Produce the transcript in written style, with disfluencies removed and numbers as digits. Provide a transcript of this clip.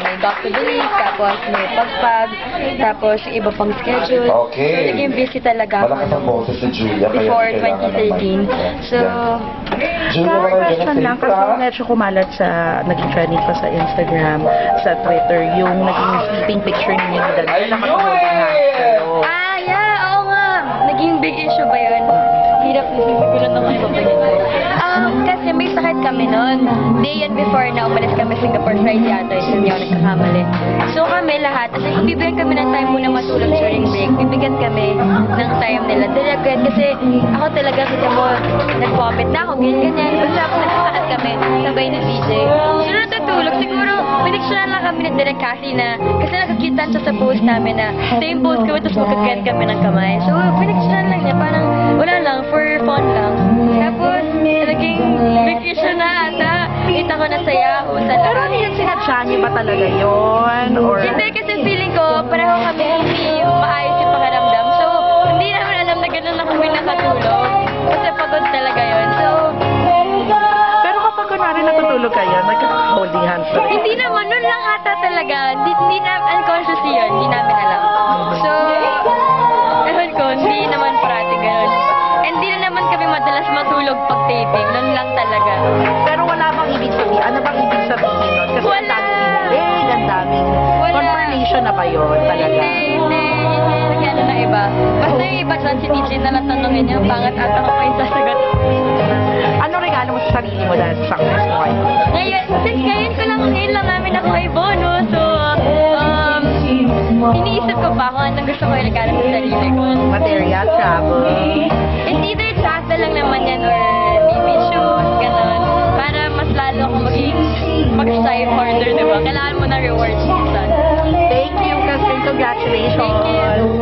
may Dr. Belief, tapos may pagpag, tapos yung iba pang schedule. Okay. So, naging busy talaga ako Malakas ang boses si Julia. before kaya kailangan ng mic. 2013. So, Julia, Car question lang, kasi ha? medyo kumalat sa, naging trending pa sa Instagram, sa Twitter, yung naging sleeping picture ninyo ni Daniel. I knew it! yeah, oo nga. Naging big issue ba yun? Hirap na sisigulan naman yung papagin ko. Kasi may sakit kami noon. Day yun before na umalis kami Singapore Friday yata, yun hindi ako nagkakamali. So kami lahat, kasi bibigyan kami ng time muna matulog during break. Bibigyan kami ng time nila. Dalagan, kasi ako talaga, kita mo, nag-vomit na ako, ganyan. Basta nagsakit kami, sabay ni DJ. So natutulog, siguro, piniksyonan lang kami ni Direk Cassie na, kasi nakakita siya sa post namin na, same post kami, tapos magkagan kami ng kamay. So, piniksyonan lang niya, parang, wala lang, for fun lang. Tapos, naging big issue na ata. Kita ko na sa Yahoo. Pero ano yun, sinadya niyo ba talaga yun? Or... Hindi, kasi feeling ko, pareho kami hindi maayos yung pakiramdam. So, hindi naman alam na gano'n na kami nakatulog. Kasi pagod talaga yun. So, Pero kapag kunwari natutulog kayo, nagkaka-holding hands na rin. hindi naman, nun lang ata talaga. Hindi na, unconscious yun. Hindi namin alam. So, ewan ko, hindi naman parati gano'n. Hindi na naman kami madalas matulog pag taping. Nun lang talaga. Pero wala bang ibig sabihin? Ano bang ibig sabihin nun? Kasi Wala. ang daming leg, ang daming Wala. confirmation na ba yun talaga? Hindi ano na iba. Basta yung iba dyan, si DJ na lang tanongin niya, pangat ata ko pa yung sasagot. Ano regalo mo sa sarili mo dahil sa success mo kayo? Ngayon lang namin ako ay bonus. So, iniisip ko pa kung anong gusto ko yung regalo sa sarili ko. Material, travel. It's either travel lang naman yan or maybe shoes, gano'n. Para mas lalo ako mag-strive harder, diba? Kailangan mo na rewards minsan. Thank you, Catherine. Congratulations. Thank you.